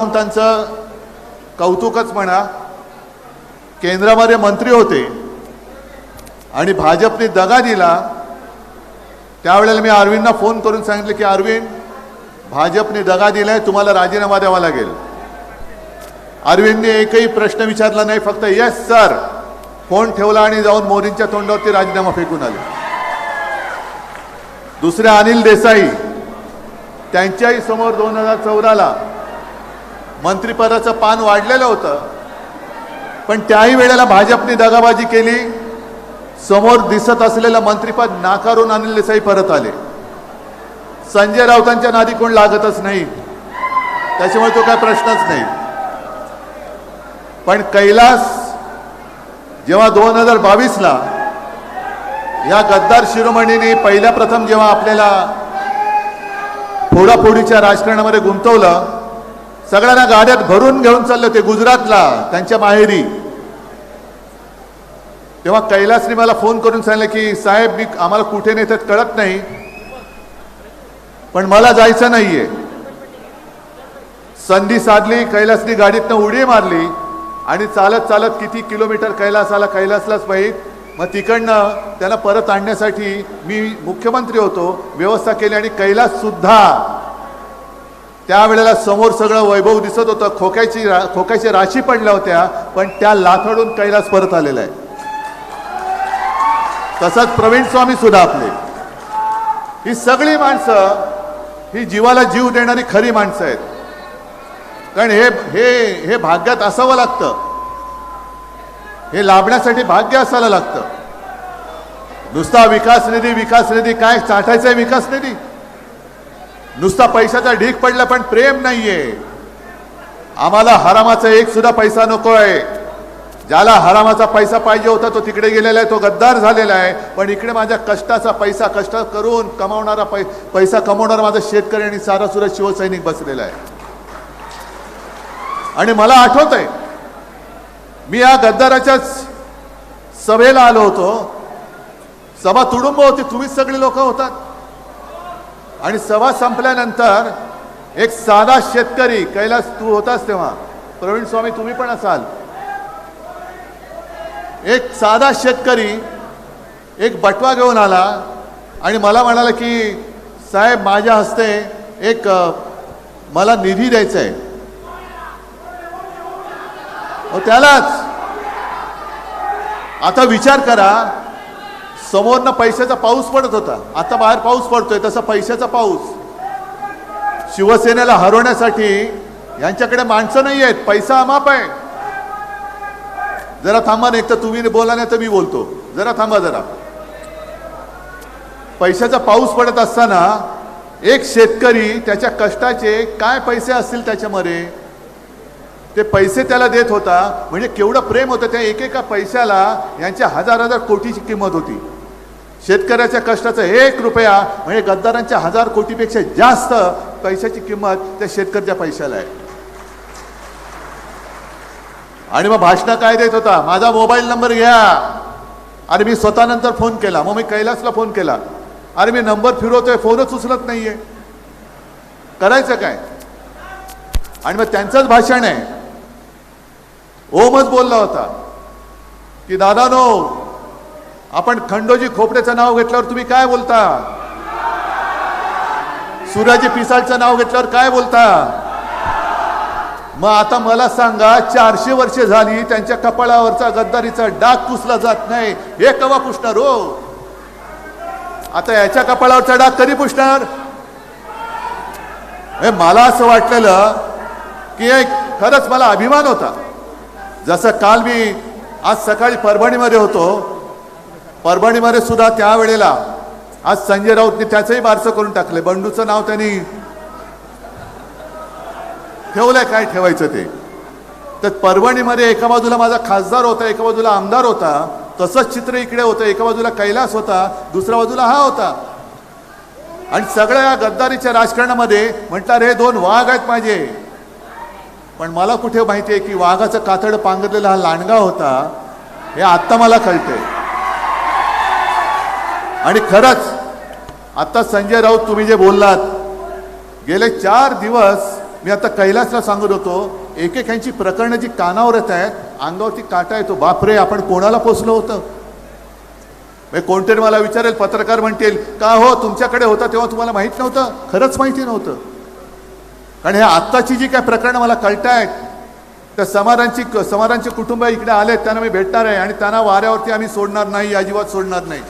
सावंतांचं कौतुकच म्हणा, केंद्रामध्ये मंत्री होते आणि भाजपने दगा दिला। त्यावेळेला मी अरविंदना फोन करून सांगितले की अरविंद, भाजपने दगा दिलाय, तुम्हाला राजीनामा द्यावा लागेल। अरविंदने एकही प्रश्न विचारला नाही, फक्त यस सर फोन ठेवला आणि जाऊन मोदींच्या तोंडावरती राजीनामा फेकून आले। दुसरे अनिल देसाई, त्यांच्याही समोर 2014ला मंत्रिपदाचं पान वाढलेलं होतं, पण त्याही वेळेला भाजपने दगाबाजी केली। समोर दिसत असलेलं मंत्रिपद नाकारून अनिल देसाई परत आले। संजय राऊतांच्या नादी कोण लागतच नाही, त्याच्यामुळे तो काय प्रश्नच नाही। पण कैलास जेव्हा 2022ला या गद्दार शिरोमणीने पहिल्या प्रथम जेव्हा आपल्याला फोडाफोडीच्या राजकारणामध्ये गुंतवलं, सगळ्यांना गाड्यात भरून घेऊन चालले होते गुजरातला त्यांच्या माहेरी, तेव्हा कैलासने मला फोन करून सांगितलं की साहेब, मी आम्हाला कुठे नेतात कळत नाही, पण मला जायचं नाहीये। संधी साधली, कैलासने गाडीतनं उडी मारली आणि चालत चालत किती किलोमीटर कैलासलाच माहीत। मग तिकडनं त्याला परत आणण्यासाठी मी मुख्यमंत्री होतो, व्यवस्था केली आणि कैलास सुद्धा त्यावेळेला समोर सगळं वैभव दिसत होतं, खोक्याची राशी पडल्या होत्या, पण त्या लाथडून कैलास परत आलेला आहे। तसंच प्रवीण स्वामी सुद्धा आपले, ही सगळी माणसं ही जीवाला जीव देणारी खरी माणसं आहेत। कारण हे भाग्यात असावं लागतं, हे लाभण्यासाठी भाग्य असायला लागतं। नुसता विकास निधी काय चाटायचा विकास निधी, नुसता पैशाचा ढीग पडला पण प्रेम नाहीये। आम्हाला हरामाचा एक सुद्धा पैसा नकोय। ज्याला हरामाचा पैसा पाहिजे होता तो तिकडे गेलेला आहे, तो गद्दार झालेला आहे। पण इकडे माझ्या कष्टाचा पैसा, कष्ट करून कमावणारा पैसा कमावणारा माझा शेतकरी आणि सारासुरा शिवसैनिक बसलेला आहे। आणि मला आठवतंय, मी या गद्दाराच्याच सभेला आलो होतो, सभा तुडुंब होती, तुम्हीच सगळे लोक होतात। आणि सभा संपल्यानंतर एक साधा शेतकरी, कैलास तू होतास तेव्हा, प्रवीण स्वामी तुम्ही पण असाल, एक साधा शेतकरी एक बटवा घेऊन आला आणि मला म्हणाला की साहेब, माझ्या हस्ते एक मला निधी द्यायचा आहे। त्यालाच आता विचार करा, समोरनं पैशाचा पाऊस पडत होता, आता बाहेर पाऊस पडतोय, तसा पैशाचा पाऊस। शिवसेनेला हरवण्यासाठी यांच्याकडे माणसं नाही आहेत, पैसा अमाप आहे। जरा थांबा, नाही तर तुम्ही बोला नाही तर मी बोलतो, जरा थांबा जरा। पैशाचा पाऊस पडत असताना एक शेतकरी त्याच्या कष्टाचे काय पैसे असतील त्याच्यामध्ये, ते पैसे त्याला देत होता, म्हणजे केवढं प्रेम होतं त्या एकेका पैशाला। यांच्या हजार कोटीची किंमत होती। शेतकऱ्याच्या कष्टाचा 1 रुपया म्हणजे गद्दारांच्या 1000 कोटीपेक्षा जास्त पैशाची किंमत त्या शेतकऱ्याच्या पैशाला आहे। आणि मग भाषण काय देत होता, माझा मोबाईल नंबर घ्या। अरे मी स्वतः नंतर फोन केला, मग मी कैलासला फोन केला, अरे मी नंबर फिरवतोय, फोनच उचलत नाहीये, करायचं काय? आणि मग त्यांचंच भाषण आहे, ओमच बोलला होता की दादानो, आपण खंडोजी खोपडेचं नाव घेतल्यावर तुम्ही काय बोलता, सूर्याजी पिसाळचं नाव घेतल्यावर काय बोलता? मग आता मला सांगा, 400 वर्षे झाली त्यांच्या कपाळावरचा गद्दारीचा डाग पुसला जात नाही, हे केव्हा पुसणार हो? आता याच्या कपाळावरचा डाग कधी पुसणार? मला असं वाटलेलं की खरंच मला अभिमान होता। जसं काल मी आज सकाळी परभणीमध्ये होतो, परभणीमध्ये सुद्धा त्यावेळेला आज संजय राऊतने त्याचंही बारसं करून टाकले, बंडूचं नाव त्यांनी ठेवलंय, काय ठेवायचं ते। तर परभणीमध्ये एका बाजूला माझा खासदार होता, एका बाजूला आमदार होता, तसंच चित्र इकडे होतं, एका बाजूला कैलास होता, दुसऱ्या बाजूला हा होता। आणि सगळ्या या गद्दारीच्या राजकारणामध्ये म्हटलं रे 2 वाघ आहेत माझे, पण मला कुठे माहिती आहे की वाघाचं कातड पांघरलेला हा लांडगा होता, हे आत्ता मला कळतंय। आणि खरंच आता संजय राऊत तुम्ही जे बोललात, गेले 4 दिवस मी आता कैलासला सांगत होतो, एकेकांची प्रकरणं जी कानावर येत आहेत, अंगावरती काटा येतो. बापरे, आपण कोणाला पोचलो होतं. कोणतरी मला विचारेल, पत्रकार म्हणतील का हो तुमच्याकडे होता तेव्हा तुम्हाला माहित नव्हतं. खरंच माहिती नव्हतं. कारण हे आत्ताची जी काय प्रकरणं मला कळतायत, त्या समारांचे कुटुंब इकडे आलेत, त्यांना मी भेटणार आहे आणि त्यांना वाऱ्यावरती आम्ही सोडणार नाही, अजिबात सोडणार नाही,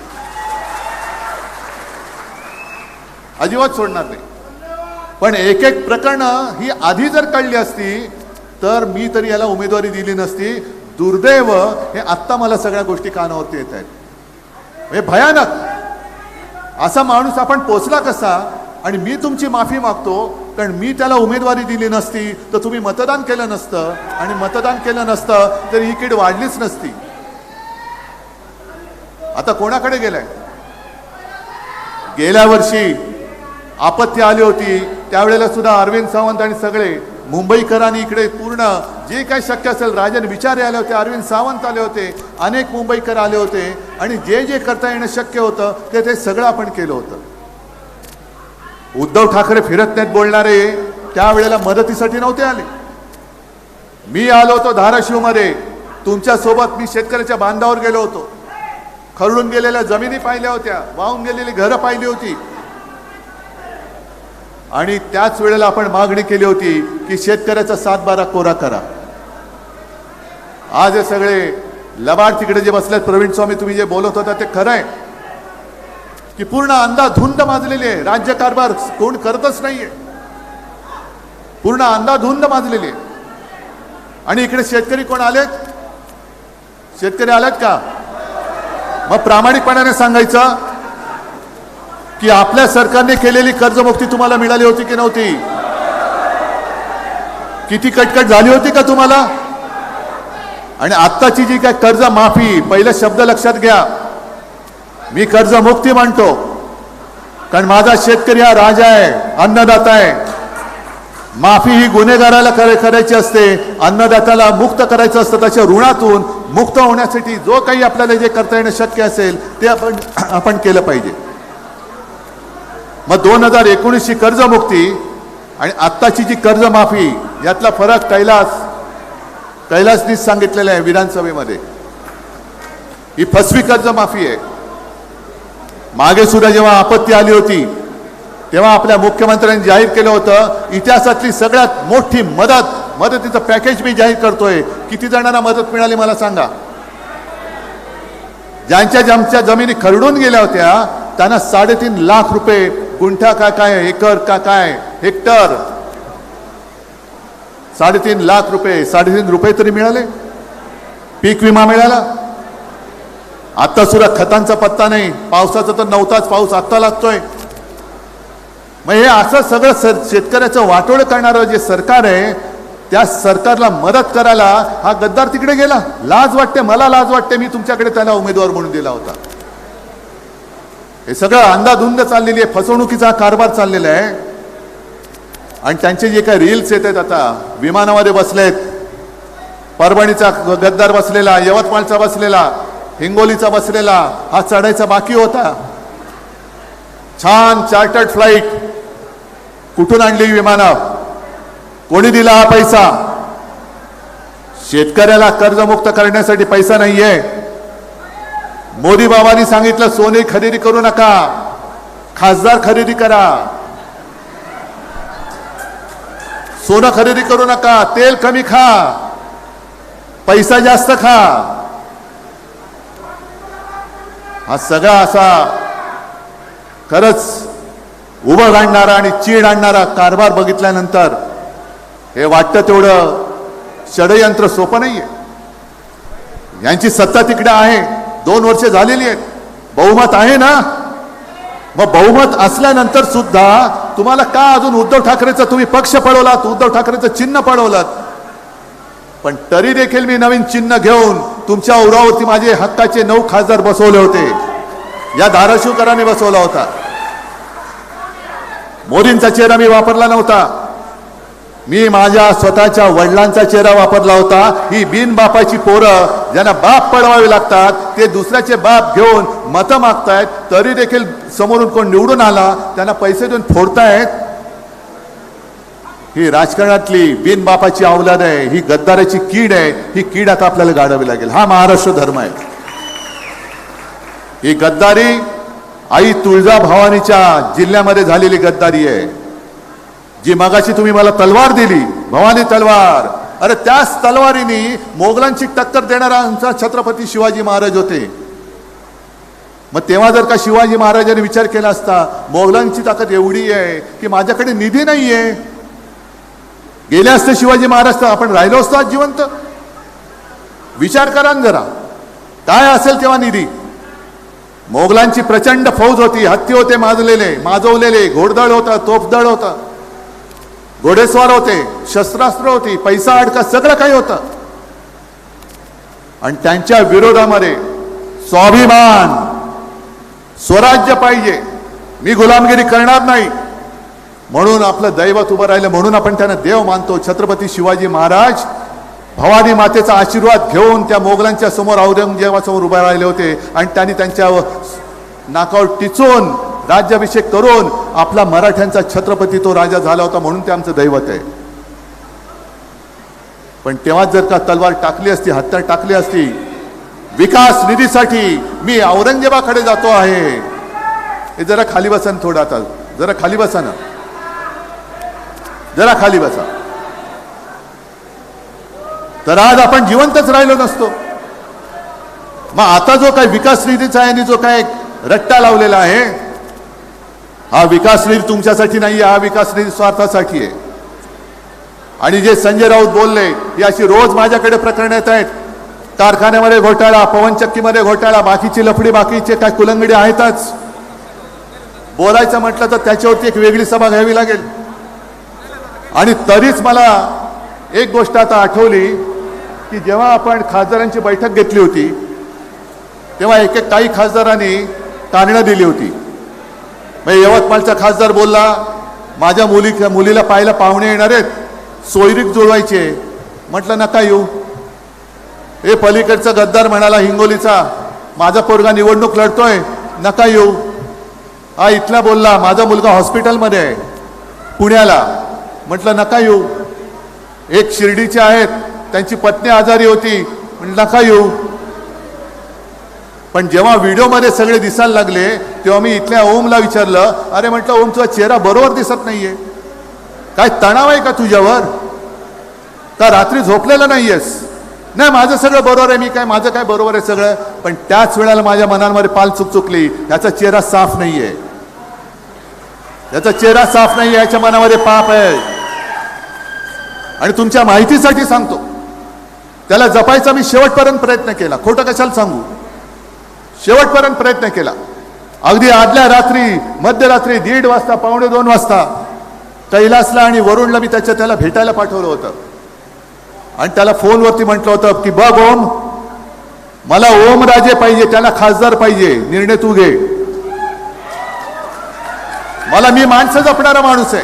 अजिबात सोडणार नाही. पण एक एक प्रकरणं ही आधी जर कळली असती तर मी तरी याला उमेदवारी दिली नसती. दुर्दैव हे आत्ता मला सगळ्या गोष्टी कानावरती येत आहेत. हे भयानक. असा माणूस आपण पोचला कसा. आणि मी तुमची माफी मागतो, कारण मी त्याला उमेदवारी दिली नसती तर तुम्ही मतदान केलं नसतं, आणि मतदान केलं नसतं तर ही कीड वाढलीच नसती. आता कोणाकडे गेलाय. गेल्या वर्षी आपत्ती आली होती त्यावेळेला सुद्धा अरविंद सावंत आणि सगळे मुंबईकरांनी इकडे पूर्ण जे काही शक्य असेल, राजन विचारे आले होते, अरविंद सावंत आले होते, अनेक मुंबईकर आले होते, आणि जे जे करता येणं शक्य होतं ते सगळं आपण केलं होतं. उद्धव ठाकरे फिरत नाहीत बोलणारे त्यावेळेला मदतीसाठी नव्हते आले. मी आलो होतो धाराशिवमध्ये तुमच्यासोबत. मी शेतकऱ्याच्या बांधावर गेलो होतो. खरडून गेलेल्या जमिनी पाहिल्या होत्या, वाहून गेलेली घरं पाहिली होती, आणि त्याच वेळेला आपण मागणी केली होती की शेतकऱ्याचा 7-12 कोरा करा. आज हे सगळे लबाड तिकडे जे बसलेत, प्रवीण स्वामी तुम्ही जे बोलत होता ते खरं आहे की पूर्ण अंधाधुंद माजलेली आहे. राज्यकारभार कोण करतच नाहीये, पूर्ण अंधाधुंद माजलेली आहे. आणि इकडे शेतकरी कोण आलेत. शेतकरी आलेत का. मग प्रामाणिकपणाने सांगायचं की आपल्या सरकारने केलेली कर्जमुक्ती तुम्हाला मिळाली होती की नव्हती. किती कटकट झाली होती का तुम्हाला. आणि आत्ताची जी काय कर्ज माफी, पहिला शब्द लक्षात घ्या, मी कर्जमुक्ती म्हणतो कारण माझा शेतकरी हा राजा आहे, अन्नदाता आहे. माफी ही गुन्हेगाराला करायची असते, अन्नदात्याला मुक्त करायचं असतं. त्याच्या ऋणातून मुक्त होण्यासाठी जो काही आपल्याला जे करता येणं शक्य असेल ते आपण केलं पाहिजे. मग 2019ची कर्जमुक्ती आणि आत्ताची जी कर्जमाफी यातला फरक कैलासनीच सांगितलेला आहे विधानसभेमध्ये. ही फसवी कर्जमाफी आहे. मागे सुद्धा जेव्हा आपत्ती आली होती तेव्हा आपल्या मुख्यमंत्र्यांनी जाहीर केलं होतं इतिहासातली सगळ्यात मोठी मदतीचं पॅकेज मी जाहीर करतोय. किती जणांना मदत मिळाली मला सांगा. ज्यांच्या जमिनी खरडून गेल्या होत्या त्यांना 3.5 लाख रुपये, गुंठा का काय, एकर का काय, हेक्टर, 3.5 लाख रुपये, 3.5 रुपये तरी मिळाले. पीक विमा मिळाला. आता सुद्धा खतांचा पत्ता नाही. पावसाचा तर नव्हताच, पाऊस आत्ता लागतोय. मग हे असं सगळं शेतकऱ्याचं वाटोळ करणारं जे सरकार आहे, त्या सरकारला मदत करायला हा गद्दार तिकडे गेला. लाज वाटते, मला लाज वाटते. मी तुमच्याकडे त्याला उमेदवार म्हणून दिला होता. हे सगळं अंधाधुंद चाललेली आहे, फसवणुकीचा कारभार चाललेला आहे. आणि त्यांचे जे काही रील्स येत आहेत, आता विमानामध्ये बसलेत, परभणीचा गद्दार बसलेला, यवतमाळचा बसलेला, हिंगोलीचा बसलेला, हा चढायचा बाकी होता. छान चार्टर्ड फ्लाईट. कुठून आणली विमानं, कोणी दिला हा पैसा. शेतकऱ्याला कर्जमुक्त करण्यासाठी पैसा नाहीये. मोदी बाबांनी सांगितलं सोने खरेदी करू नका, खासदार खरेदी करा. सोनं खरेदी करू नका, तेल कमी खा, पैसा जास्त खा. हा सगळा असा खरंच उभं घालणारा आणि चीड आणणारा कारभार बघितल्यानंतर हे वाटतं तेवढं षडयंत्र सोपं नाहीये. यांची सत्ता तिकडे आहे, 2 वर्ष झालेली आहेत, बहुमत आहे ना. मग बहुमत असल्यानंतर सुद्धा तुम्हाला का अजून उद्धव ठाकरेचा तुम्ही पक्ष पळवलात, उद्धव ठाकरेचं चिन्ह पळवलात. पण तरी देखील मी नवीन चिन्ह घेऊन तुमच्या उरावरती माझे हक्काचे 9 खासदार बसवले होते. या धाराशिवकरांनी बसवला होता. मोदींचा चेहरा मी वापरला नव्हता. मी माझ्या स्वतःच्या वडिलांचा चेहरा वापरला होता. ही बिन बापाची पोरं ज्यांना बाप पळवावे लागतात ते दुसऱ्याचे बाप घेऊन मतं मागतायत, तरी देखील समोरून कोण निवडून आला त्यांना पैसे देऊन फोडतायत. ही राजकारणातली बिनबापाची अवलाद आहे, ही गद्दाराची कीड आहे. ही कीड आता आपल्याला गाडावी लागेल. हा महाराष्ट्र धर्म आहे. ही गद्दारी आई तुळजाभवानीच्या जिल्ह्यामध्ये झालेली गद्दारी आहे. जी मगाशी तुम्ही मला तलवार दिली, भवानी तलवार, अरे त्याच तलवारीने मोगलांची टक्कर देणारा आमचा छत्रपती शिवाजी महाराज होते. मग तेव्हा जर का शिवाजी महाराजांनी विचार केला असता, मोगलांची ताकद एवढी आहे की माझ्याकडे निधी नाहीये, गेले असते शिवाजी महाराज तर आपण राहिलो असतो आज जिवंत. विचार करा जरा, काय असेल तेव्हा निधी. मोगलांची प्रचंड फौज होती, हत्ती होते माजवलेले, घोडदळ होता, तोफदळ होता, घोडेस्वार होते, शस्त्रास्त्र होती, पैसा अडका सगळं काही होतं. आणि त्यांच्या विरोधामध्ये स्वाभिमान, स्वराज्य पाहिजे, मी गुलामगिरी करणार नाही म्हणून आपलं दैवत उभं राहिलं. म्हणून आपण त्यांना देव मानतो. छत्रपती शिवाजी महाराज भवानी मातेचा आशीर्वाद घेऊन त्या मोगलांच्या समोर, औरंगजेबासमोर उभे राहिले होते आणि त्यांनी त्यांच्या नाकावर टिचून राज्याभिषेक करून आपला मराठ्यांचा छत्रपती तो राजा झाला होता. म्हणून ते आमचं दैवत आहे. पण तेव्हा जर का तलवार टाकली असती, हत्यार टाकली असती, विकास निधीसाठी मी औरंगजेबाकडे जातो आहे, हे जरा खाली बसा ना, थोडा आता जरा खाली बसा ना, जरा खाली बसा, तर आज आपण जिवंतच राहिलो नसतो. मग आता जो काही विकास निधीचा आहे आणि जो काय रट्टा लावलेला आहे, हा विकास निधी तुमच्यासाठी नाही, हा विकास निधी स्वार्थासाठी आहे. आणि जे संजय राऊत बोलले, ही अशी रोज माझ्याकडे प्रकरण येत आहेत. कारखान्यामध्ये घोटाळा, पवनचक्कीमध्ये घोटाळा, बाकीची लफडी, बाकीचे काय कुलंगडी आहेतच. बोलायचं म्हटलं तर त्याच्यावरती एक वेगळी सभा घ्यावी लागेल. आणि तरीच मला एक गोष्ट आता आठवली की जेव्हा आपण खासदारांची बैठक घेतली होती तेव्हा काही खासदारांनी कारणं दिली होती. यवतमाळचा खासदार बोलला, माझ्या मुलीला पाहायला पाहुणे येणार आहेत, सोयरीक जुळवायचे. म्हटलं नका येऊ. हे पलीकडचा गद्दार म्हणाला हिंगोलीचा, माझा पोरगा निवडणूक लढतोय, नका येऊ. हा इथला बोलला, माझा मुलगा हॉस्पिटलमध्ये आहे पुण्याला, म्हटलं नका येऊ. एक शिर्डीचे आहेत, त्यांची पत्नी आजारी होती, म्हटलं नका येऊ. पण जेव्हा व्हिडिओमध्ये सगळे दिसायला लागले तेव्हा मी इथल्या ओमला विचारलं, अरे म्हटलं ओम, तुझा चेहरा बरोबर दिसत नाहीये, काय तणाव आहे का तुझ्यावर, का रात्री झोपलेला नाहीयेस? नाही, माझं सगळं बरोबर आहे, मी काय, माझं काय बरोबर आहे सगळं. पण त्याच वेळेला माझ्या मनामध्ये पाल चुकली, याचा चेहरा साफ नाहीये, याचा चेहरा साफ नाहीये, याच्या मनामध्ये पाप आहे. आणि तुमच्या माहितीसाठी सांगतो, त्याला जपायचा मी शेवटपर्यंत प्रयत्न केला, खोटं कशाला सांगू, शेवटपर्यंत प्रयत्न केला. अगदी आदल्या रात्री, मध्यरात्री 1:30 वाजता, 1:45 वाजता कैलासला आणि वरुणला मी त्याला भेटायला पाठवलं होतं. आणि त्याला फोनवरती म्हटलं होतं की बघ ओम, मला ओमराजे पाहिजे, त्याला खासदार पाहिजे, निर्णय तू घे. मी माणसं जपणारा माणूस आहे.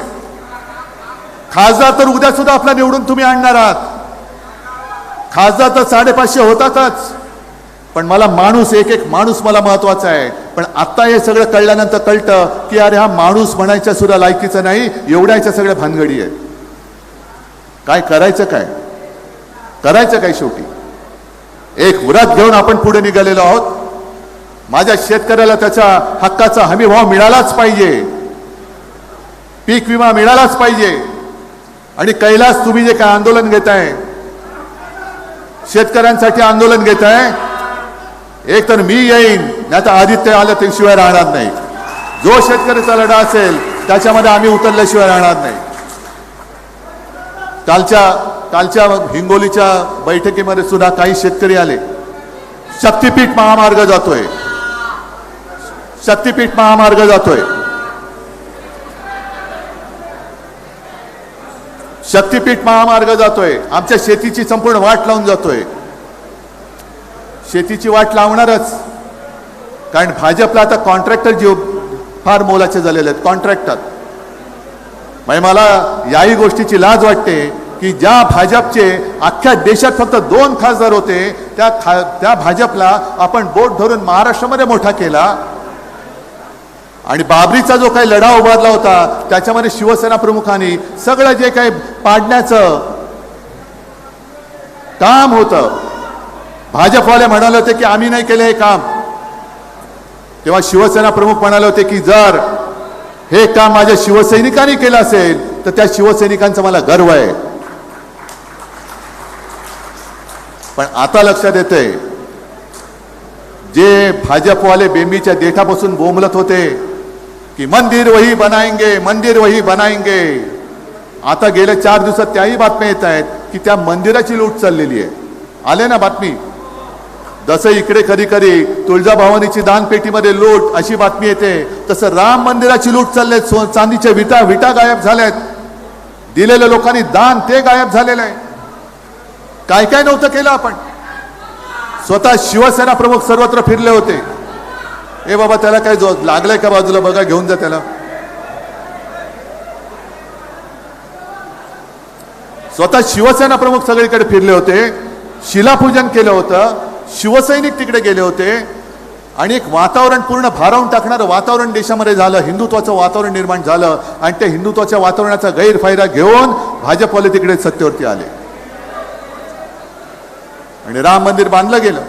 खासदार तर उद्या सुद्धा आपला निवडून तुम्ही आणणार आहात, खासदार तर 550 होतातच. पण मला माणूस, एक माणूस मला महत्वाचा आहे. पण आता हे सगळं कळल्यानंतर कळतं की अरे हा माणूस म्हणायच्या सुद्धा लायकीचा नाही, एवढ्याच्या सगळ्या भानगडी आहेत. काय करायचं, काय करायचं, काय शेवटी एक व्रत घेऊन आपण पुढे निघालेलो आहोत. माझ्या शेतकऱ्याला त्याच्या हक्काचा हमी भाव मिळालाच पाहिजे, पीक विमा मिळालाच पाहिजे. आणि कैलास, तुम्ही जे काय आंदोलन घेताय, शेतकऱ्यांसाठी आंदोलन घेताय, एक तर मी येईन, नाही तर आदित्य आलं ते शिवाय राहणार नाही. जो शेतकऱ्याचा लढा असेल त्याच्यामध्ये आम्ही उतरल्याशिवाय राहणार नाही. कालच्या हिंगोलीच्या बैठकीमध्ये सुद्धा काही शेतकरी आले. शक्तीपीठ महामार्ग जातोय, शक्तीपीठ महामार्ग जातोय, शक्तीपीठ महामार्ग जातोय, आमच्या शेतीची संपूर्ण वाट लावून जातोय. शेतीची वाट लावणारच, कारण भाजपला आता कॉन्ट्रॅक्टर जीव फार मोलाचे झालेले आहेत, कॉन्ट्रॅक्टर. मला याही गोष्टीची लाज वाटते की ज्या भाजपचे अख्ख्या देशात फक्त 2 खासदार होते, त्या भाजपला आपण बोट धरून महाराष्ट्रामध्ये मोठा केला. आणि बाबरीचा जो काही लढा उभारला होता त्याच्यामध्ये शिवसेना प्रमुखांनी सगळं जे काही पाडण्याचं काम होतं, भाजपवाले म्हणाले होते की आम्ही नाही केले हे काम, तेव्हा शिवसेना प्रमुख म्हणाले होते की जर हे काम माझ्या शिवसैनिकांनी केलं असेल तर त्या शिवसैनिकांचा मला गर्व आहे. पण आता लक्षात येतंय जे भाजपवाले बेंबीच्या देठापासून बोंबलत होते की मंदिर वही बनाएंगे, मंदिर वही बनाएंगे, आता गेल्या 4 दिवसात त्याही बातम्या येत आहेत की त्या मंदिराची लूट चाललेली आहे. आले ना बातमी? जसं इकडे कधी कधी तुळजाभवानीची दानपेटीमध्ये लूट अशी बातमी येते, तसं राम मंदिराची लूट चालले. चांदीच्या विटा गायब झाल्यात, दिलेल्या लोकांनी दान ते गायब झालेलं आहे. काय काय नव्हतं केलं आपण. स्वतः शिवसेना प्रमुख सर्वत्र फिरले होते. ए बाबा त्याला काय लागलंय का बाजूला बघा, घेऊन जा त्याला. स्वतः शिवसेना प्रमुख सगळीकडे फिरले होते, शिलापूजन केलं होतं, शिवसैनिक तिकडे गेले होते आणि एक वातावरण पूर्ण भारावून टाकणारं वातावरण देशामध्ये झालं, हिंदुत्वाचं वातावरण निर्माण झालं आणि त्या हिंदुत्वाच्या वातावरणाचा गैरफायदा घेऊन भाजपवाले तिकडे सत्तेवरती आले आणि राम मंदिर बांधलं गेलं.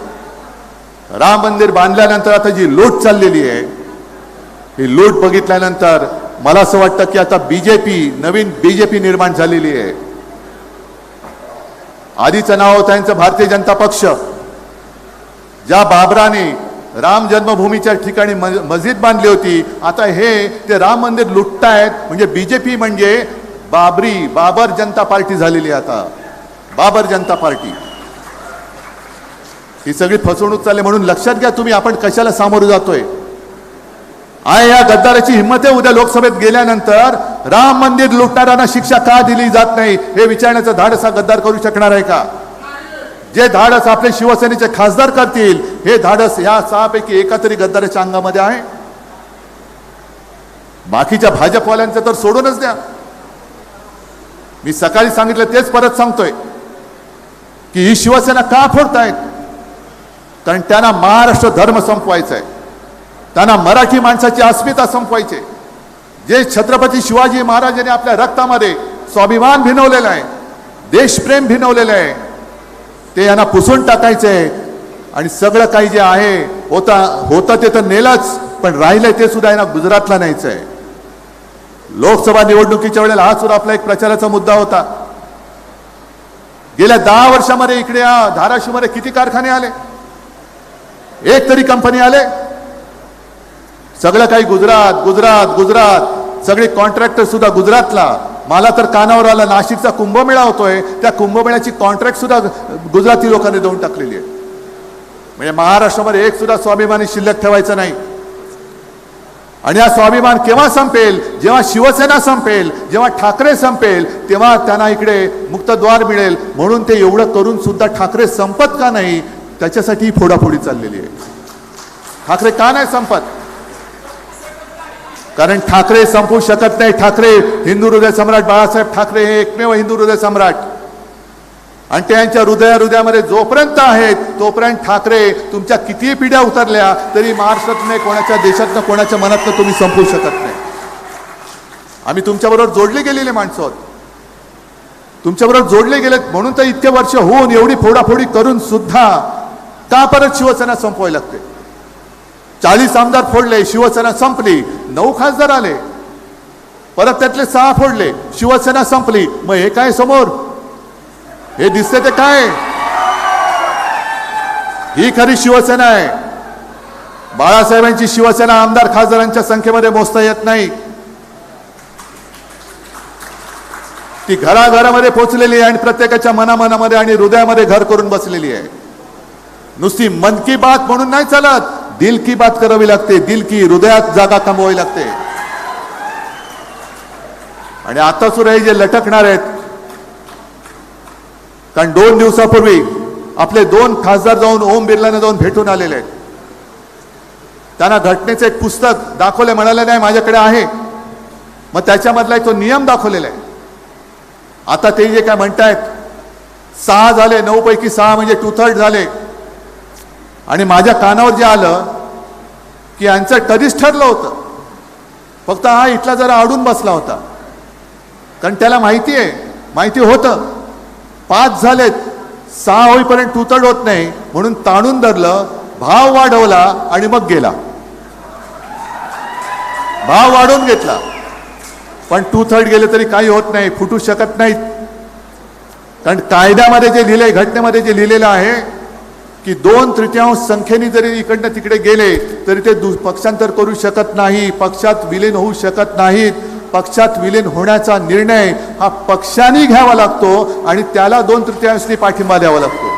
राम मंदिर बांधल्यानंतर आता जी लूट चाललेली आहे, ही लूट बघितल्यानंतर मला असं वाटतं की आता नवीन बीजेपी निर्माण झालेली आहे. आधीचं नाव होतं त्यांचं भारतीय जनता पक्ष. ज्या बाबराने राम जन्मभूमीच्या ठिकाणी मस्जिद बांधली होती, आता हे ते राम मंदिर लुटतायत. म्हणजे बीजेपी म्हणजे बाबर जनता पार्टी झालेली आहे. आता बाबर जनता पार्टी ही सगळी फसवणूक चालली. म्हणून लक्षात घ्या तुम्ही आपण कशाला सामोरं जातोय. या गद्दाराची हिंमत आहे उद्या लोकसभेत गेल्यानंतर राम मंदिर लुटणाऱ्यांना शिक्षा का दिली जात नाही हे विचारण्याचं धाडस हा गद्दार करू शकणार आहे का? जे धाडस आपले शिवसेनेचे खासदार करतील हे धाडस या 6 पैकी एका तरी गद्दाराच्या अंगामध्ये आहे. बाकीच्या भाजपवाल्यांचं तर सोडूनच द्या. मी सकाळी सांगितलं तेच परत सांगतोय की ही शिवसेना का फोडतायत? कारण त्यांना महाराष्ट्र धर्म संपवायचा आहे, त्यांना मराठी माणसाची अस्मिता संपवायची. जे छत्रपती शिवाजी महाराजांनी आपल्या रक्तामध्ये स्वाभिमान भिनवलेला आहे, देशप्रेम भिनवलेलं आहे, ते यांना पुसून टाकायचंय. आणि सगळं काही जे आहे होतं ते तर नेलंच, पण राहिलंय ते सुद्धा यांना गुजरातला न्यायचंय. लोकसभा निवडणुकीच्या वेळेला हा सुद्धा आपला एक प्रचाराचा मुद्दा होता. गेल्या 10 वर्षामध्ये इकडे धाराशिवमध्ये किती कारखाने आले? एक तरी कंपनी आले? सगळं काही गुजरात गुजरात गुजरात, सगळे कॉन्ट्रॅक्टर सुद्धा गुजरातला. मला तर कानावर आला नाशिकचा कुंभमेळा होतोय, त्या कुंभमेळ्याची कॉन्ट्रॅक्ट सुद्धा गुजराती लोकांनी देऊन टाकलेली आहे. म्हणजे महाराष्ट्रामध्ये एक सुद्धा स्वाभिमानी शिल्लक ठेवायचं नाही. आणि हा स्वाभिमान केव्हा संपेल? जेव्हा शिवसेना संपेल, जेव्हा ठाकरे संपेल, तेव्हा त्यांना इकडे मुक्तद्वार मिळेल. म्हणून ते एवढं करून सुद्धा ठाकरे संपत का नाही त्याच्यासाठी फोडाफोडी चाललेली आहे. ठाकरे का नाही संपत? कारण ठाकरे संपू शकत नाही. ठाकरे हिंदू हृदय सम्राट बाळासाहेब ठाकरे हे एकमेव हिंदू हृदय सम्राट. आणि त्यांच्या हृदयामध्ये जोपर्यंत आहेत तोपर्यंत ठाकरे तुमच्या कितीही पिढ्या उतरल्या तरी महाराष्ट्रातनं कोणाच्या देशातनं कोणाच्या मनातनं तुम्ही संपू शकत नाही. आम्ही तुमच्याबरोबर जोडले गेलेले माणसं आहोत, तुमच्याबरोबर जोडले गेलेत. म्हणून तर इतके वर्ष होऊन एवढी फोडाफोडी करून सुद्धा का परत शिवसेना संपवायला लागते? 40 आमदार फोडले, शिवसेना संपली. 9 खासदार आले, परत त्यातले 6 फोडले, शिवसेना संपली. मग हे काय समोर हे दिसते ते काय? ही खरी शिवसेना आहे. बाळासाहेबांची शिवसेना आमदार खासदारांच्या संख्येमध्ये मोजता येत नाही. ती घराघरामध्ये पोहोचलेली आहे आणि प्रत्येकाच्या मनामध्ये आणि हृदयामध्ये घर करून बसलेली आहे. नुसती मन की बात म्हणून नाही चालत, दिल की बात करावी लागते. दिल की, हृदयात जागा कमवावी लागते. आणि आता सुद्धा हे जे लटकणार आहेत, कारण 2 दिवसापूर्वी आपले 2 खासदार जाऊन ओम बिर्लाने जाऊन भेटून आलेले आहेत. त्यांना घटनेचं एक पुस्तक दाखवले, म्हणाले नाही माझ्याकडे आहे. मग त्याच्यामधला तो नियम दाखवलेला आहे. आता ते जे काय म्हणतायत 6 झाले, 9 पैकी 6 म्हणजे 2/3 झाले. आणि माझ्या कानावर जे आलं की यांचं कधीच ठरलं होतं फक्त हा इथला जरा आडून बसला होता, कारण त्याला माहिती होतं 5 झालेत, 6 होईपर्यंत तुतड होत नाही म्हणून ताणून धरलं, भाव वाढवला आणि मग गेला. भाव वाढवून घेतला, पण 2/3 गेले तरी काही होत नाही, फुटू शकत नाहीत. कारण कायद्यामध्ये जे लिहिले, घटनेमध्ये जे लिहिलेलं आहे की 2/3 संख्येने जरी इकडनं तिकडे गेले तरी ते पक्षांतर करू शकत नाही, पक्षात विलीन होऊ शकत नाहीत. पक्षात विलीन होण्याचा निर्णय हा पक्षाने घ्यावा लागतो आणि त्याला 2/3 पाठिंबा द्यावा लागतो.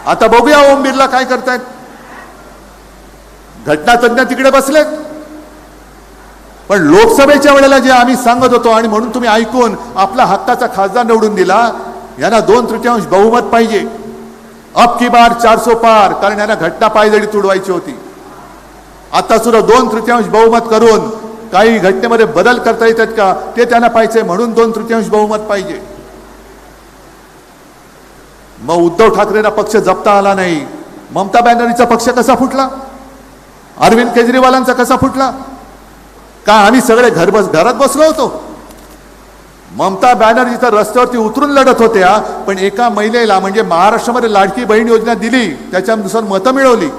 आता बघूया ओम बिर्ला काय करतायत. घटनातज्ञ तिकडे बसलेत, पण लोकसभेच्या वेळेला जे आम्ही सांगत होतो आणि म्हणून तुम्ही ऐकून आपला हक्काचा खासदार निवडून दिला, यांना 2/3 बहुमत पाहिजे, अब की बार 400 पार, कारण यांना घटना पायदळी तुडवायची होती. आता सुद्धा 2/3 बहुमत करून काही घटनेमध्ये बदल करता येतात का ते त्यांना पाहिजे, म्हणून 2/3 बहुमत पाहिजे. मग उद्धव ठाकरेंना पक्ष जपता आला नाही, ममता बॅनर्जीचा पक्ष कसा फुटला, अरविंद केजरीवालांचा कसा फुटला, का आम्ही सगळे घरात बसलो होतो. ममता बॅनर्जी तर रस्त्यावरती उतरून लढत होत्या, पण एका महिलेला म्हणजे महाराष्ट्रामध्ये लाडकी बहीण योजना दिली, त्याच्यानुसार मतं मिळवली.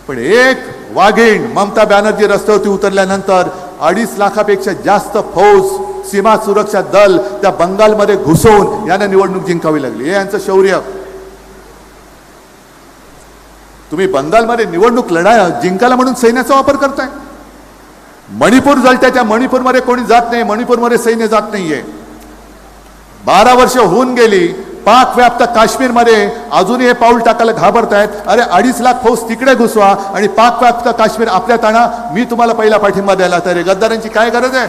पण एक वाघीण ममता बॅनर्जी रस्त्यावरती उतरल्यानंतर 2.5 लाखापेक्षा जास्त फौज, सीमा सुरक्षा दल त्या बंगालमध्ये घुसवून यांना निवडणूक जिंकावी लागली. हे यांचं शौर्य. तुम्ही बंगालमध्ये निवडणूक जिंकायला म्हणून सैन्याचा वापर करताय. मणिपूर जळत्या, त्या मणिपूरमध्ये कोणी जात नाही, मणिपूरमध्ये सैन्य जात नाहीये. 12 वर्ष होऊन गेली, पाक व्याप्त काश्मीरमध्ये अजूनही हे पाऊल टाकायला घाबरतायत. अरे 2.5 लाख फौज तिकडे घुसवा आणि पाक व्याप्त काश्मीर आपल्यात आणा, मी तुम्हाला पहिला पाठिंबा द्यायला तयार आहे. गद्दारांची काय गरज आहे?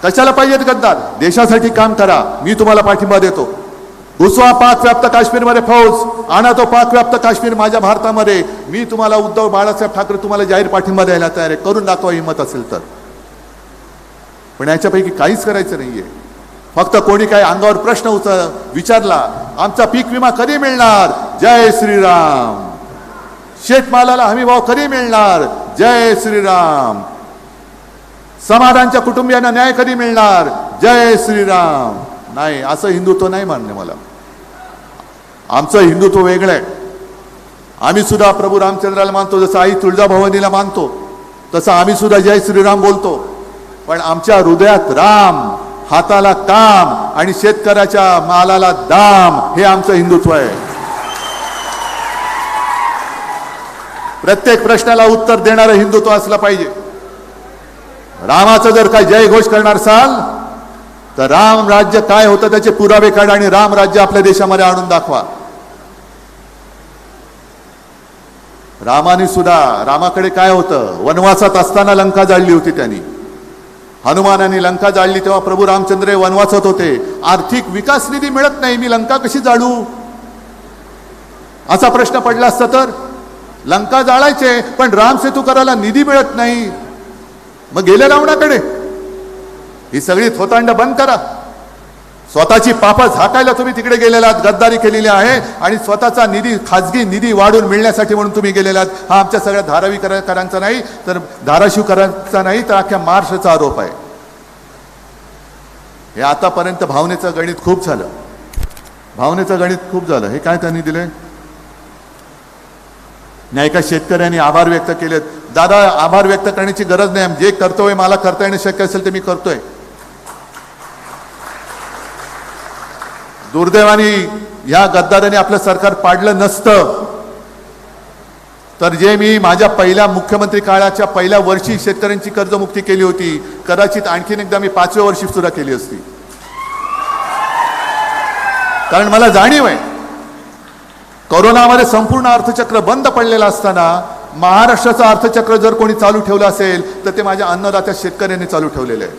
कशाला पाहिजेत गद्दार? देशासाठी काम करा, मी तुम्हाला पाठिंबा देतो. घुसवा पाक व्याप्त काश्मीरमध्ये फौज, आणा तो पाक व्याप्त काश्मीर माझ्या भारतामध्ये, मी तुम्हाला उद्धव बाळासाहेब ठाकरे तुम्हाला जाहीर पाठिंबा द्यायला तयार आहे. करून दाखवा हिंमत असेल तर. पण याच्यापैकी काहीच करायचं नाहीये. फक्त कोणी काय अंगावर प्रश्न विचारला, आमचा पीक विमा कधी मिळणार, जय श्रीराम. शेतमालाला हमी भाव कधी मिळणार, जय श्रीराम. समाजांच्या कुटुंबियांना न्याय कधी मिळणार, जय श्रीराम. नाही, असं हिंदुत्व नाही मान्य मला. आमचं हिंदुत्व वेगळं आहे. आम्ही सुद्धा प्रभू रामचंद्राला मानतो, जसं आई तुळजाभवानीला मानतो तसं आम्ही सुद्धा जय श्रीराम बोलतो. पण आमच्या हृदयात राम, हाताला काम आणि शेतकऱ्याच्या मालाला दाम, हे आमचं हिंदुत्व आहे. प्रत्येक प्रश्नाला उत्तर देणारं हिंदुत्व असलं पाहिजे. रामाचं जर काय जय घोष करणार असाल तर राम राज्य काय होतं त्याचे पुरावे काढा आणि राम राज्य आपल्या देशामध्ये आणून दाखवा. रामाने सुद्धा, रामाकडे काय होतं, वनवासात असताना लंका जाळली होती त्यांनी. हनुमानाने लंका जाळली तेव्हा प्रभू रामचंद्र वनवासात होते. आर्थिक विकास निधी मिळत नाही, मी लंका कशी जाळू असा प्रश्न पडला असता तर लंका जाळायचे, पण राम सेतू करायला निधी मिळत नाही. मग गेले रावणाकडे. ही सगळी थोतांड बंद करा. स्वतःची पापं झाकायला तुम्ही तिकडे गेलेला आहात, गद्दारी केलेली आहे आणि स्वतःचा निधी, खाजगी निधी वाढून मिळण्यासाठी म्हणून तुम्ही गेलेला आहात. हा आमच्या सगळ्या धारावीकरांचा नाही तर धाराशिवकरांचा नाही तर अख्ख्या महाराष्ट्राचा आरोप आहे. हे आतापर्यंत भावनेचं गणित खूप झालं, भावनेचं गणित खूप झालं. हे काय त्यांनी दिले? नाही का शेतकऱ्यांनी आभार व्यक्त केलेत. दादा, आभार व्यक्त करण्याची गरज नाही. जे कर्तव्य मला करता येणं शक्य असेल ते मी करतोय. दुर्दैवाने या गद्दाराने आपलं सरकार पाडलं नसतं तर जे मी माझ्या पहिल्या मुख्यमंत्री काळाच्या पहिल्या वर्षी शेतकऱ्यांची कर्जमुक्ती केली होती, कदाचित आणखीन एकदा मी 5व्या वर्षी सुद्धा केली असती. कारण मला जाणीव आहे, कोरोनामध्ये संपूर्ण अर्थचक्र बंद पडलेलं असताना महाराष्ट्राचं अर्थचक्र जर कोणी चालू ठेवलं असेल तर ते माझ्या अन्नदात्या शेतकऱ्यांनी चालू ठेवलेलं आहे.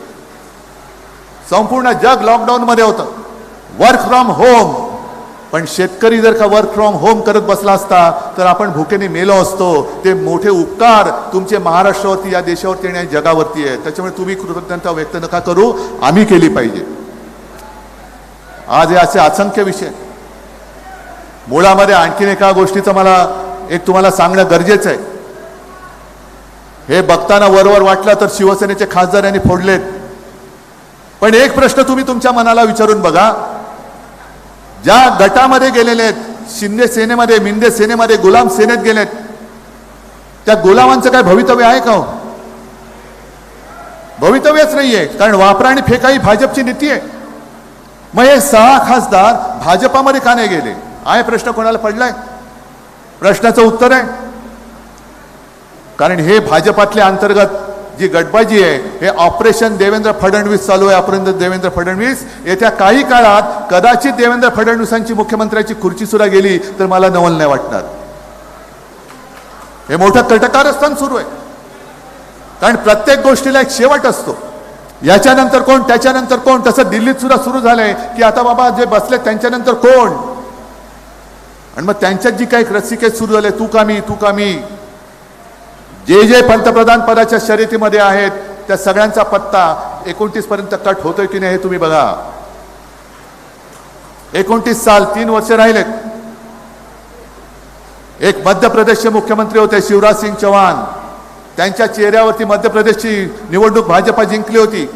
संपूर्ण जग लॉकडाऊन मध्ये होतं, वर्क फ्रॉम होम. पण शेतकरी जर का वर्क फ्रॉम होम करत बसला असता तर आपण भुकेने मेलो असतो. ते मोठे उपकार तुमचे महाराष्ट्रावरती, या देशावरती आणि जगावरती आहे. त्याच्यामुळे तुम्ही कृतज्ञता व्यक्त नका करू, आम्ही केली पाहिजे. आज हे असे असंख्य विषय. मुळामध्ये आणखीन एका गोष्टीचा मला एक तुम्हाला सांगणं गरजेचं आहे. हे बघताना वरवर वाटलं तर शिवसेनेचे खासदार यांनी फोडलेत, पण एक प्रश्न तुम्ही तुमच्या मनाला विचारून बघा, ज्या गटामध्ये गेलेले आहेत, शिंदे सेनेमध्ये, मिंदे सेनेमध्ये, गुलाम सेनेत गेलेत, त्या गुलामांचं काय भवितव्य आहे का हो? भवितव्यच नाहीये, कारण वापरा आणि फेका ही भाजपची नीती आहे. मग हे 6 खासदार भाजपामध्ये का नाही गेले आहे प्रश्न कोणाला पडलाय? प्रश्नाचं उत्तर आहे, कारण हे भाजपातले अंतर्गत जी गटबाजी आहे, हे ऑपरेशन देवेंद्र फडणवीस चालू आहे. ऑपरेशन देवेंद्र फडणवीस, येत्या काही काळात कदाचित देवेंद्र फडणवीसांची मुख्यमंत्र्याची खुर्ची सुद्धा गेली तर मला नवल नाही वाटणार. हे मोठं कटकारस्थान सुरू आहे, कारण प्रत्येक गोष्टीला एक शेवट असतो. याच्यानंतर कोण, त्याच्यानंतर कोण, तसं दिल्लीत सुद्धा सुरू झालंय की आता बाबा जे बसले त्यांच्यानंतर कोण, आणि मग त्यांच्यात जी काही रस्सीखेच सुरू झाले, तू का मी, तू का मी. जे जे पंतप्रधान पदाच्या शर्यतीमध्ये आहेत त्या सगळ्यांचा पत्ता 29 पर्यंत कट होतोय की नाही हे तुम्ही बघा. 29 साल, 3 वर्ष राहिलेत. एक मध्य प्रदेशचे मुख्यमंत्री होते शिवराज सिंग चौहान, त्यांच्या चेहऱ्यावरती मध्य प्रदेशची निवडणूक भाजपा जिंकली होती.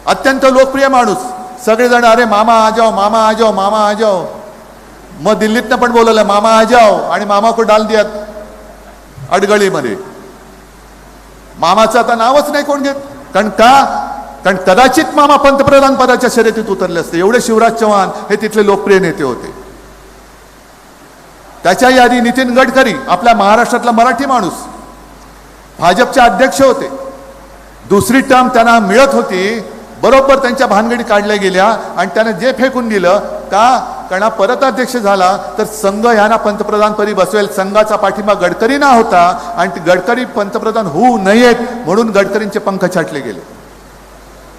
अत्यंत लोकप्रिय माणूस, सगळेजण अरे मामा आ जाओ, मामा आ जाओ, मामा आ जाओ. मग दिल्लीतनं पण बोलवलं मामा आ जाओ, आणि मामा को डाल दिया अडगळीमध्ये. मामाचं आता नावच नाही कोण घेत, कारण का, कारण कदाचित मामा पंतप्रधान पदाच्या शर्यतीत उतरले असते. एवढे शिवराज चौहान हे तिथले लोकप्रिय नेते होते. त्याच्याही आधी नितीन गडकरी, आपल्या महाराष्ट्रातला मराठी माणूस, भाजपचे अध्यक्ष होते. दुसरी टर्म त्यांना मिळत होती, बरोबर त्यांच्या भानगडी काढल्या गेल्या आणि त्याने जे फेकून दिलं का, कारण परत अध्यक्ष झाला तर संघ ह्यांना पंतप्रधानपदी बसवेल. संघाचा पाठिंबा गडकरींना होता आणि गडकरी पंतप्रधान होऊ नयेत म्हणून गडकरींचे पंख छाटले गेले.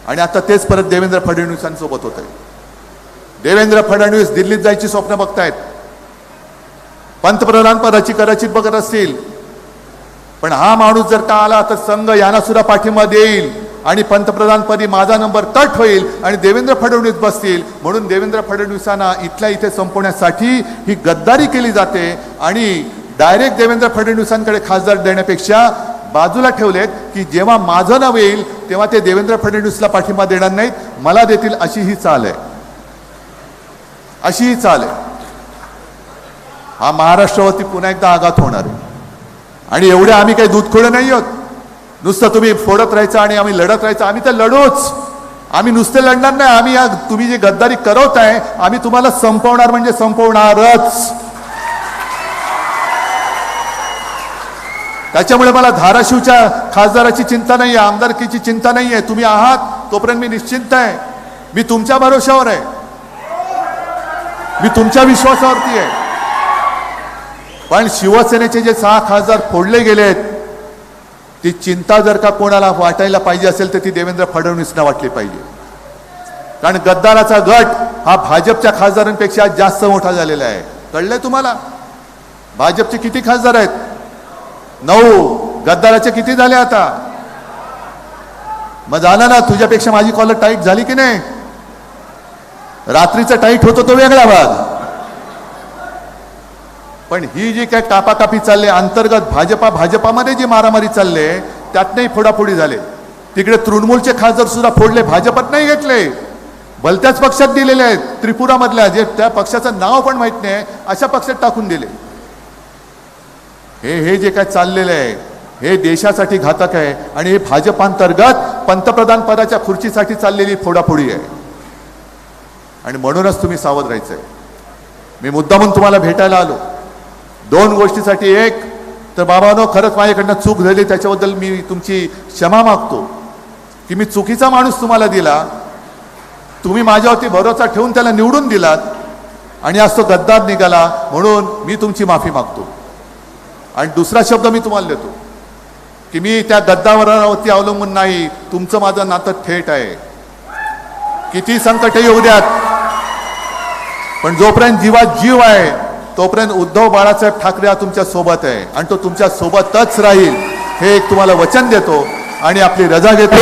आणि आता तेच परत देवेंद्र फडणवीसांसोबत होत आहे. देवेंद्र फडणवीस दिल्लीत जायची स्वप्न बघतायत, पंतप्रधान पदाची कदाचित बघत असतील, पण हा माणूस जर का आला तर संघ यांना सुद्धा पाठिंबा देईल आणि पंतप्रधानपदी माझा नंबर तट होईल आणि देवेंद्र फडणवीस बसतील. म्हणून देवेंद्र फडणवीसांना इथल्या इथे संपवण्यासाठी ही गद्दारी केली जाते आणि डायरेक्ट देवेंद्र फडणवीसांकडे खासदार देण्यापेक्षा बाजूला ठेवलेत की जेव्हा माझं नाव येईल तेव्हा ते देवेंद्र फडणवीसला पाठिंबा देणार नाहीत, मला देतील, अशी ही चाल आहे, अशी ही चाल आहे. हा महाराष्ट्रावरती पुन्हा एकदा आघात होणार आहे. आणि एवढे आम्ही काही दूधखोडे नाही आहोत, नुसतं तुम्ही फोडत राहायचं आणि आम्ही लढत राहायचं. आम्ही तर लढूच, आम्ही नुसते लढणार नाही. आम्ही या तुम्ही जी गद्दारी करवताय आम्ही तुम्हाला संपवणार म्हणजे संपवणारच. त्याच्यामुळे मला धाराशिवच्या खासदाराची चिंता नाही आहे, आमदारकीची चिंता नाही आहे. तुम्ही आहात तोपर्यंत मी निश्चिंत आहे. मी तुमच्या भरोशावर आहे, मी तुमच्या विश्वासावरती आहे. पण शिवसेनेचे जे 6 खासदार फोडले गेलेत, ती चिंता जर का कोणाला वाटायला पाहिजे असेल तर ती देवेंद्र फडणवीसना वाटली पाहिजे. कारण गद्दाराचा गट हा भाजपच्या खासदारांपेक्षा जास्त मोठा झालेला आहे. कळलंय तुम्हाला? भाजपचे किती खासदार आहेत? 9. गद्दाराचे किती झाले आता? मग झालं ना, तुझ्यापेक्षा माझी कॉलर टाईट झाली की नाही? रात्रीचा टाईट होतो तो वेगळा भाग, पण ही जी काय कापाकापी चालले अंतर्गत भाजपामध्ये जी मारामारी चालले त्यातनंही फोडाफोडी झाले. तिकडे तृणमूलचे खासदार सुद्धा फोडले, भाजपात नाही घेतले, भलत्याच पक्षात दिलेले आहेत. त्रिपुरामधल्या जे त्या पंक्षाचं नाव पण माहित नाही अशा पक्षात टाकून दिले. हे जे काय चाललेलं आहे हे देशासाठी घातक आहे आणि हे भाजपांतर्गत पंतप्रधान पदाच्या खुर्चीसाठी चाललेली फोडाफोडी आहे. आणि म्हणूनच तुम्ही सावध राहायचंय. मी मुद्दामून तुम्हाला भेटायला आलो 2 गोष्टीसाठी. एक तर बाबांनो, खरंच माझ्याकडनं चूक झाली, त्याच्याबद्दल मी तुमची क्षमा मागतो की मी चुकीचा माणूस तुम्हाला दिला. तुम्ही माझ्यावरती भरोसा ठेवून त्याला निवडून दिलात आणि आज तो गद्दार निघाला, म्हणून मी तुमची माफी मागतो. आणि दुसरा शब्द मी तुम्हाला देतो की मी त्या गद्दारावरती अवलंबून नाही, तुमचं माझं नातं थेट आहे. किती संकट येऊ द्यात, पण जोपर्यंत जीवात जीव आहे तोपर्यंत उद्धव बाळासाहेब ठाकरे हा तुमच्या सोबत आहे आणि तो तुमच्या सोबतच राहील, हे एक तुम्हाला वचन देतो आणि आपली रजा घेतो.